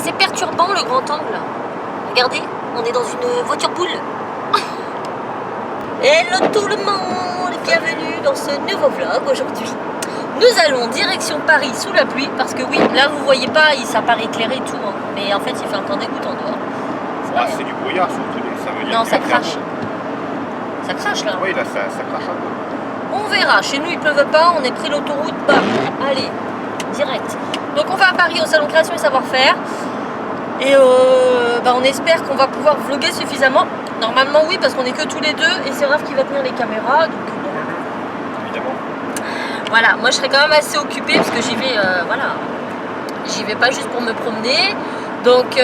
assez perturbant le grand angle. Regardez, on est dans une voiture boule. Hello tout le monde, bienvenue dans ce nouveau vlog. Aujourd'hui, nous allons direction Paris sous la pluie. Parce que oui, là vous voyez pas, ça paraît éclairé et tout. Hein, mais en fait il fait encore dégoûtant dehors. C'est du brouillard surtout, donc ça veut dire non, que ça crache. Ça crache là. Oui, là ça crache un peu. On verra, chez nous il pleuve pas, on est pris l'autoroute, bah allez, direct. Donc on va à Paris au salon création et savoir-faire. Et on espère qu'on va pouvoir vlogger suffisamment. Normalement oui, parce qu'on est que tous les deux et c'est Raph qui va tenir les caméras. Donc évidemment. Voilà, moi je serai quand même assez occupée parce que j'y vais, voilà, j'y vais pas juste pour me promener. Donc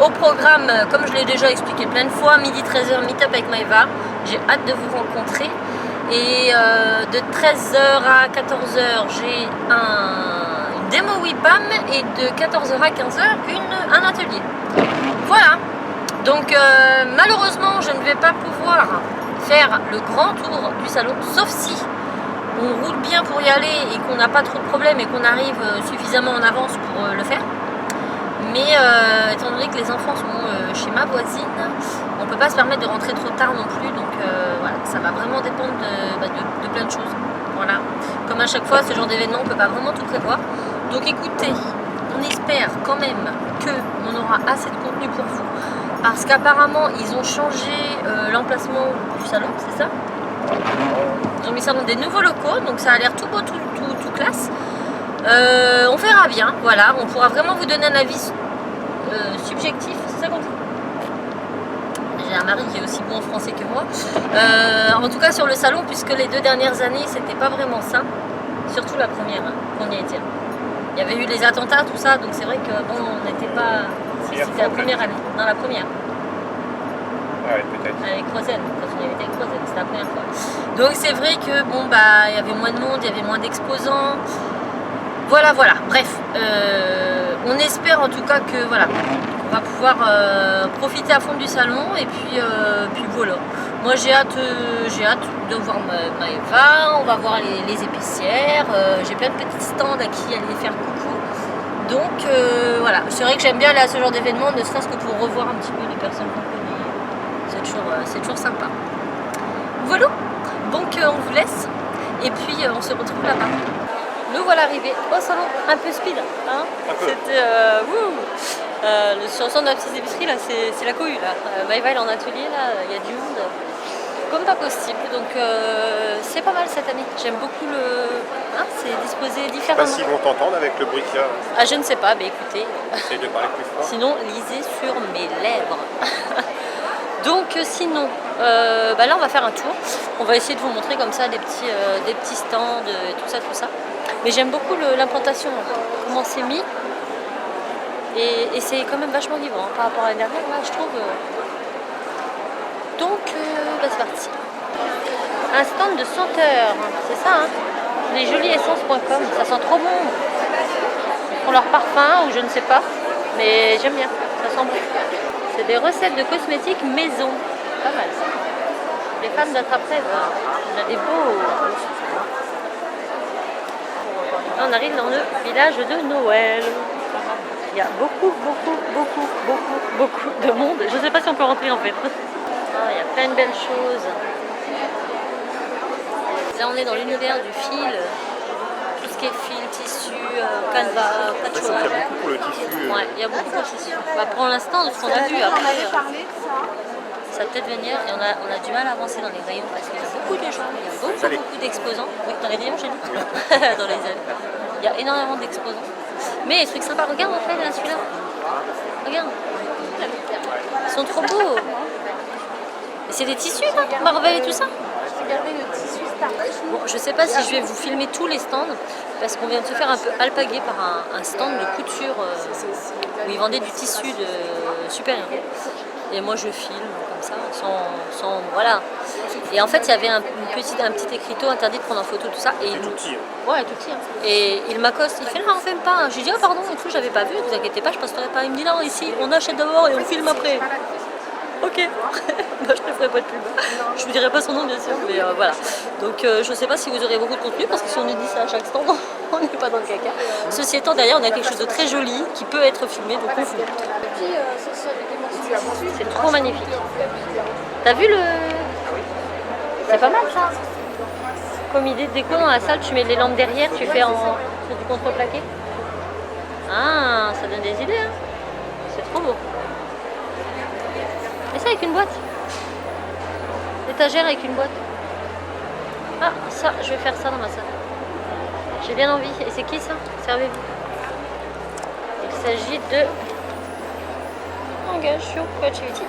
au programme, comme je l'ai déjà expliqué plein de fois, midi 13h, meet-up avec Maëva. J'ai hâte de vous rencontrer. Et de 13h à 14h, j'ai une démo WIPAM et de 14h à 15h, un atelier. Voilà. Donc malheureusement, je ne vais pas pouvoir faire le grand tour du salon, sauf si on roule bien pour y aller et qu'on n'a pas trop de problèmes et qu'on arrive suffisamment en avance pour le faire. Mais étant donné que les enfants sont chez ma voisine, on ne peut pas se permettre de rentrer trop tard non plus. Donc voilà, ça va vraiment dépendre de plein de choses. Voilà. Comme à chaque fois, ce genre d'événement, on ne peut pas vraiment tout prévoir. Donc écoutez, on espère quand même qu'on aura assez de contenu pour vous. Parce qu'apparemment, ils ont changé l'emplacement du salon, c'est ça? Ils ont mis ça dans des nouveaux locaux, donc ça a l'air tout beau, tout classe. On verra bien, voilà, on pourra vraiment vous donner un avis subjectif, c'est ça qu'on dit? J'ai un mari qui est aussi bon en français que moi. En tout cas sur le salon, puisque les 2 dernières années, c'était pas vraiment ça. Surtout la première, hein, qu'on y était. Il y avait eu les attentats, tout ça, donc c'est vrai que bon, on n'était pas... C'était la première année, non la première. Ouais, peut-être. Avec Rosen, quand on y avait été avec Rosen, c'était la première fois. Donc c'est vrai que bon bah il y avait moins de monde, il y avait moins d'exposants. Voilà, bref, on espère en tout cas que voilà, on va pouvoir profiter à fond du salon et puis voilà. Moi j'ai hâte de voir Maëva, on va voir les épicières, j'ai plein de petits stands à qui aller faire coucou. Donc voilà, c'est vrai que j'aime bien aller à ce genre d'événement, ne serait-ce que pour revoir un petit peu les personnes qu'on connaît, c'est toujours sympa. Voilà, donc on vous laisse et puis on se retrouve là-bas. Nous voilà arrivés au salon, un peu speed, hein. C'était sur le centre de la petite épicerie là, c'est la cohue là. Maëva elle est en atelier là, il y a du monde comme pas possible, donc c'est pas mal cette année. J'aime beaucoup c'est disposé différemment. Je sais pas s'ils vont t'entendre avec le bruit qu'il y a. Ah je ne sais pas, mais écoutez. Essaye de parler plus fort. Sinon lisez sur mes lèvres. Donc sinon, là on va faire un tour. On va essayer de vous montrer comme ça des petits stands, tout ça. Mais j'aime beaucoup l'implantation, comment c'est mis. Et c'est quand même vachement vivant hein, par rapport à l'année dernière, là, je trouve. Donc, c'est parti. Un stand de senteurs, c'est ça, hein. Lesjoliessences.com, ça sent trop bon. Ils font leur parfum ou je ne sais pas, mais j'aime bien, ça sent bon. C'est des recettes de cosmétiques maison, pas mal ça. Les femmes d'attrape-rêve, on a des beaux. On arrive dans le village de Noël. Il y a beaucoup de monde. Je ne sais pas si on peut rentrer en fait. Il y a plein de belles choses. Là on est dans l'univers du fil. Tout ce qui est fil, tissu, canevas, patchwork. Il y a beaucoup pour le tissu. Ouais, il y a beaucoup pour le tissu. Pour l'instant, de ce qu'on a vu après, ça va peut-être venir et on a du mal à avancer dans les rayons parce qu'il y a beaucoup de gens, il y a beaucoup d'exposants. Oui, dans les rayons, j'ai dit. Dans les allées. Il y a énormément d'exposants. Mais les trucs sympas, regarde en fait là, celui-là. Regarde. Ils sont trop beaux. Et c'est des tissus, là, Marvel et tout ça. Regardez le tissu Star. Bon, je sais pas si je vais vous filmer tous les stands parce qu'on vient de se faire un peu alpaguer par un stand de couture où ils vendaient du tissu de super-héros. Et moi je filme comme ça, sans voilà. Et en fait il y avait un petit écriteau interdit de prendre en photo tout ça. Et C'est tout petit. Ouais, tout petit. Hein. Et il m'accoste, il fait non, on filme pas. J'ai dit oh pardon et tout, j'avais pas vu, vous inquiétez pas, je posterai pas. Il me dit non, ici on achète d'abord et on filme après. Ok. Bah, je ne ferai pas de pub. Je vous dirai pas son nom bien sûr, mais voilà. Donc je sais pas si vous aurez beaucoup de contenu parce que si on nous dit ça à chaque stand, on n'est pas dans le caca. Ceci étant, derrière on a quelque chose de très joli qui peut être filmé, donc on filme. C'est trop magnifique. T'as vu le... C'est pas mal ça. Comme idée de déco dans la salle, tu mets les lampes derrière, tu fais sur du contreplaqué. Ah, ça donne des idées, hein. C'est trop beau. Et ça avec une boîte. L'étagère avec une boîte. Ah, ça, je vais faire ça dans ma salle. J'ai bien envie. Et c'est qui ça? Servez-vous. Il s'agit de Engagement Creativity.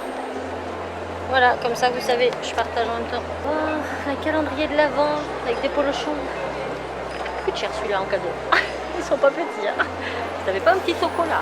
Voilà, comme ça vous savez, je partage en même temps. Oh, un calendrier de l'Avent avec des polochons. Coûte cher celui-là en cadeau. Ils sont pas petits, hein. Vous n'avez pas un petit chocolat?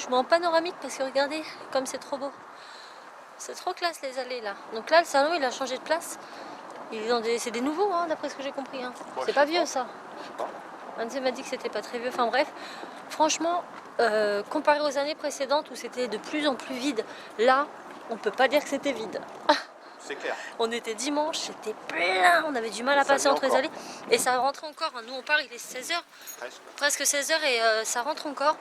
Je mets en panoramique parce que regardez comme c'est trop beau. C'est trop classe les allées là. Donc là le salon il a changé de place. C'est des nouveaux hein, d'après ce que j'ai compris. Hein. C'est pas vieux ça. Anne m'a dit que c'était pas très vieux. Enfin bref, franchement, comparé aux années précédentes où c'était de plus en plus vide, là on peut pas dire que c'était vide. C'est clair. On était dimanche, c'était plein, on avait du mal à passer entre les allées. Et ça rentre encore, nous on part, il est 16h, presque 16h et ça rentre encore.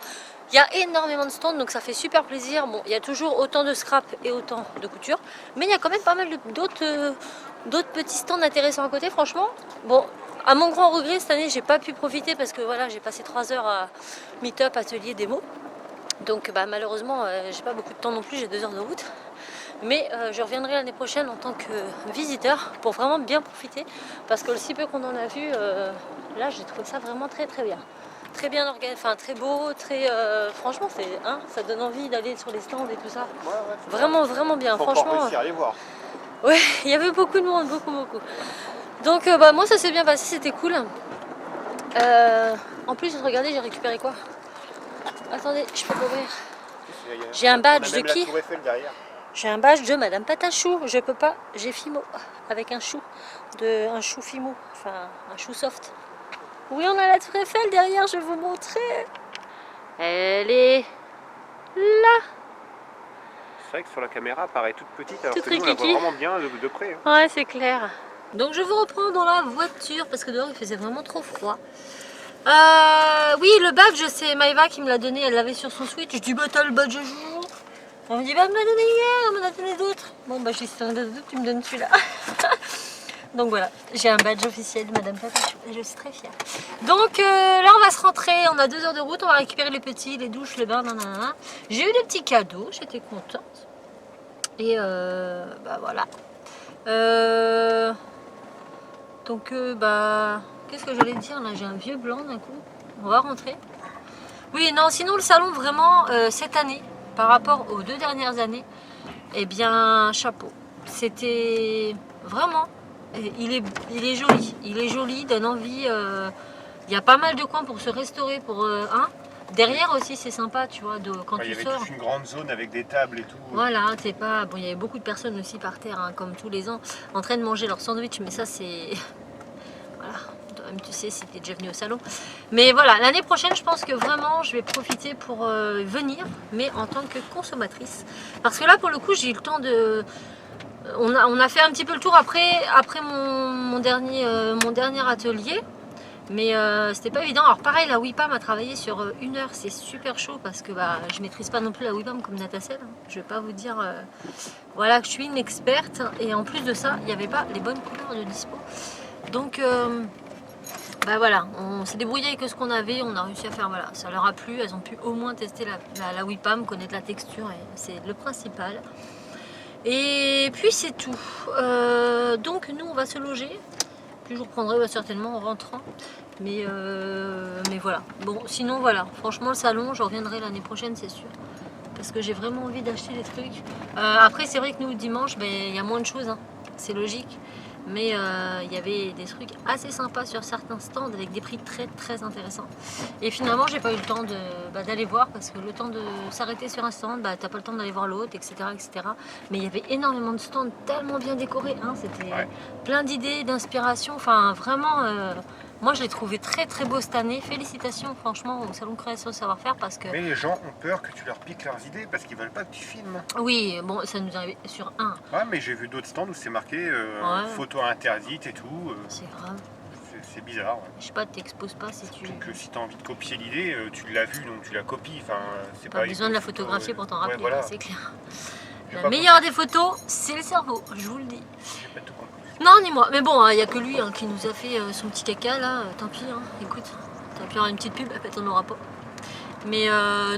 Il y a énormément de stands, donc ça fait super plaisir. Bon, il y a toujours autant de scrap et autant de couture, mais il y a quand même pas mal d'autres petits stands intéressants à côté, franchement. Bon, à mon grand regret, cette année, j'ai pas pu profiter parce que voilà, j'ai passé 3 heures à meet-up, atelier, démo. Donc bah, malheureusement, j'ai pas beaucoup de temps non plus, j'ai 2 heures de route. Mais je reviendrai l'année prochaine en tant que visiteur pour vraiment bien profiter. Parce que le si peu qu'on en a vu, là j'ai trouvé ça vraiment très très bien. Très bien organisé, enfin très beau, très franchement ça donne envie d'aller sur les stands et tout ça. Ouais, vraiment vraiment bien. Faut franchement. pas réussir à aller voir. Ouais, il y avait beaucoup de monde, beaucoup. Donc bah, moi ça s'est bien passé, c'était cool. En plus regardez, j'ai récupéré quoi? Attendez, je peux l'ouvrir. J'ai un badge de qui? J'ai un badge de Madame Patachou, je peux pas, j'ai Fimo, avec un chou Fimo, enfin un chou soft. Oui, on a la tour Eiffel derrière, je vais vous montrer. Elle est là. C'est vrai que sur la caméra, elle paraît toute petite, alors Toute que nous, on la voit rikiki. vraiment bien de près. Hein. Ouais, c'est clair. Donc je vous reprends dans la voiture, parce que dehors il faisait vraiment trop froid. Oui, le badge, c'est Maëva qui me l'a donné, elle l'avait sur son Switch. Je dis, bah t'as le badge à jour. On me dit, bah, on me l'a donné hier, on m'en a donné d'autres. Bon, bah, j'ai si t'en donnes d'autres, tu me donnes celui-là. Donc voilà, j'ai un badge officiel de Madame Patachou et je suis très fière. Donc là, on va se rentrer, on a 2 heures de route, on va récupérer les petits, les douches, les bains, nanana. J'ai eu des petits cadeaux, j'étais contente. Et bah voilà. Donc bah, qu'est-ce que j'allais dire là? J'ai un vieux blanc d'un coup. On va rentrer. Oui, non, sinon le salon vraiment cette année, par rapport aux 2 dernières années, eh bien chapeau. C'était vraiment, il est joli, donne envie. Il y a pas mal de coins pour se restaurer, pour derrière aussi c'est sympa, tu vois, quand tu Il y avait sors. toute une grande zone avec des tables et tout. Voilà, t'es pas. Bon, il y avait beaucoup de personnes aussi par terre, hein, comme tous les ans, en train de manger leur sandwich, mais ça c'est. Voilà, toi-même tu sais si t'es déjà venu au salon. Mais voilà, l'année prochaine, je pense que vraiment je vais profiter pour venir, mais en tant que consommatrice. Parce que là, pour le coup, j'ai eu le temps de. On a fait un petit peu le tour après mon dernier atelier. Mais c'était pas évident. Alors pareil, la WIPAM a travaillé sur 1 heure, c'est super chaud parce que bah, je maîtrise pas non plus la WIPAM comme Natacelle. Je vais pas vous dire voilà que je suis une experte. Et en plus de ça, il n'y avait pas les bonnes couleurs de dispo. Donc bah voilà, on s'est débrouillé avec ce qu'on avait, on a réussi à faire, voilà, ça leur a plu, elles ont pu au moins tester la WIPAM, connaître la texture, et c'est le principal. Et puis c'est tout. Donc nous on va se loger. Puis je vous reprendrai certainement en rentrant. Mais voilà. Bon, sinon voilà. Franchement, le salon, je reviendrai l'année prochaine, c'est sûr. Parce que j'ai vraiment envie d'acheter des trucs. Après, c'est vrai que nous, dimanche, il y a moins de choses. Hein. C'est logique. Mais il y avait des trucs assez sympas sur certains stands avec des prix très très intéressants. Et finalement, j'ai pas eu le temps d'aller voir parce que le temps de s'arrêter sur un stand, t'as pas le temps d'aller voir l'autre, etc., etc. Mais il y avait énormément de stands tellement bien décorés. Hein, c'était plein d'idées, d'inspiration. Enfin, vraiment, moi je l'ai trouvé très très beau cette année. Félicitations franchement au Salon Création Savoir-Faire parce que... Mais les gens ont peur que tu leur piques leurs idées parce qu'ils veulent pas que tu filmes. Oui, bon, ça nous arrive sur un. Ouais, mais j'ai vu d'autres stands où c'est marqué photo interdite et tout. C'est grave. C'est bizarre. Ouais. Je sais pas, t'exposes pas si tu... Donc si tu as envie de copier l'idée, tu l'as vue donc tu la copies. Enfin, c'est pas besoin de la photographier pour t'en rappeler, voilà. c'est clair. J'ai La meilleure des photos, c'est le cerveau, je vous le dis. J'ai pas tout compris. Non, ni moi. Mais bon, il n'y a que lui qui nous a fait son petit caca là. Tant pis, hein. Écoute, t'as pu avoir une petite pub, peut-être on n'aura pas. Mais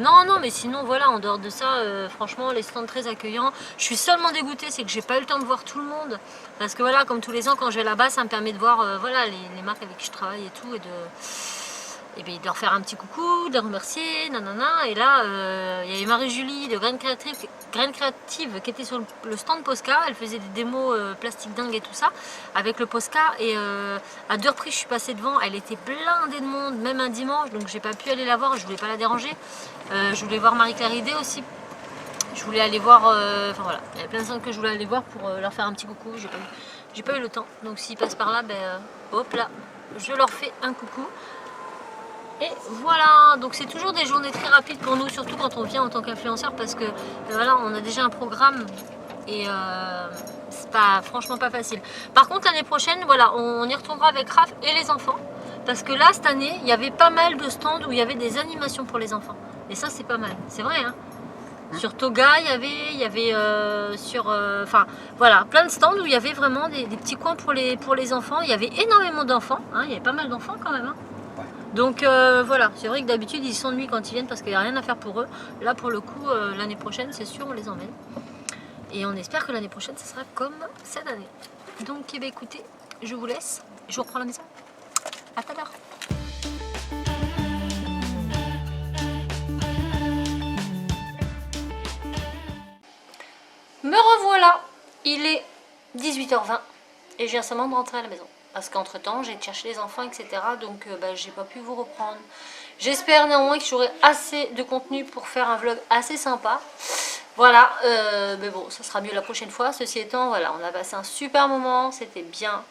non, mais sinon voilà, en dehors de ça, franchement, les stands très accueillants. Je suis seulement dégoûtée, c'est que j'ai pas eu le temps de voir tout le monde. Parce que voilà, comme tous les ans, quand je vais là-bas, ça me permet de voir voilà, les marques avec qui je travaille et tout. Et de leur faire un petit coucou, de les remercier, nanana. Et là, il y avait Marie-Julie de Graines Créatives qui était sur le stand Posca. Elle faisait des démos plastique dingue et tout ça avec le Posca. Et à 2 reprises, je suis passée devant. Elle était blindée de monde, même un dimanche. Donc, j'ai pas pu aller la voir. Je voulais pas la déranger. Je voulais voir Marie-Claire Idé aussi. Je voulais aller voir. Enfin voilà, il y avait plein de stands que je voulais aller voir pour leur faire un petit coucou. J'ai pas eu le temps. Donc, s'ils passent par là, hop là, je leur fais un coucou. Et voilà, donc c'est toujours des journées très rapides pour nous, surtout quand on vient en tant qu'influenceur parce que voilà, on a déjà un programme et c'est franchement pas facile. Par contre, l'année prochaine, voilà, on y retournera avec Raph et les enfants parce que là, cette année, il y avait pas mal de stands où il y avait des animations pour les enfants. Et ça, c'est pas mal, c'est vrai, hein. Sur Toga, il y avait enfin voilà, plein de stands où il y avait vraiment des petits coins pour les enfants. Il y avait énormément d'enfants, hein, il y avait pas mal d'enfants quand même, hein. Donc voilà, c'est vrai que d'habitude ils s'ennuient quand ils viennent parce qu'il n'y a rien à faire pour eux. Là pour le coup, l'année prochaine c'est sûr on les emmène. Et on espère que l'année prochaine ça sera comme cette année. Donc écoutez, je vous laisse, je vous reprends la maison. À tout à l'heure. Me revoilà, il est 18h20 et je viens seulement de rentrer à la maison. Parce qu'entre temps j'ai cherché les enfants etc. Donc j'ai pas pu vous reprendre. J'espère néanmoins que j'aurai assez de contenu pour faire un vlog assez sympa. Voilà, mais bon ça sera mieux la prochaine fois. Ceci étant voilà, on a passé un super moment, c'était bien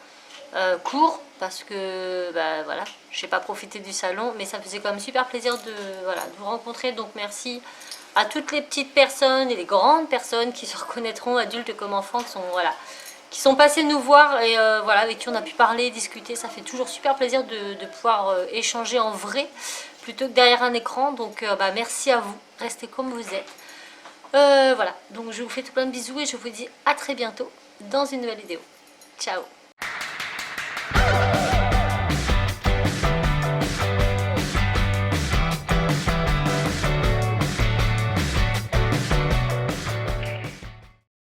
court. Parce que voilà, j'ai pas profité du salon. Mais ça faisait quand même super plaisir de vous rencontrer. Donc merci à toutes les petites personnes et les grandes personnes qui se reconnaîtront, adultes comme enfants, qui sont passés nous voir et voilà, avec qui on a pu parler, discuter. Ça fait toujours super plaisir de pouvoir échanger en vrai plutôt que derrière un écran. Donc merci à vous, restez comme vous êtes. Voilà, donc je vous fais tout plein de bisous et je vous dis à très bientôt dans une nouvelle vidéo. Ciao.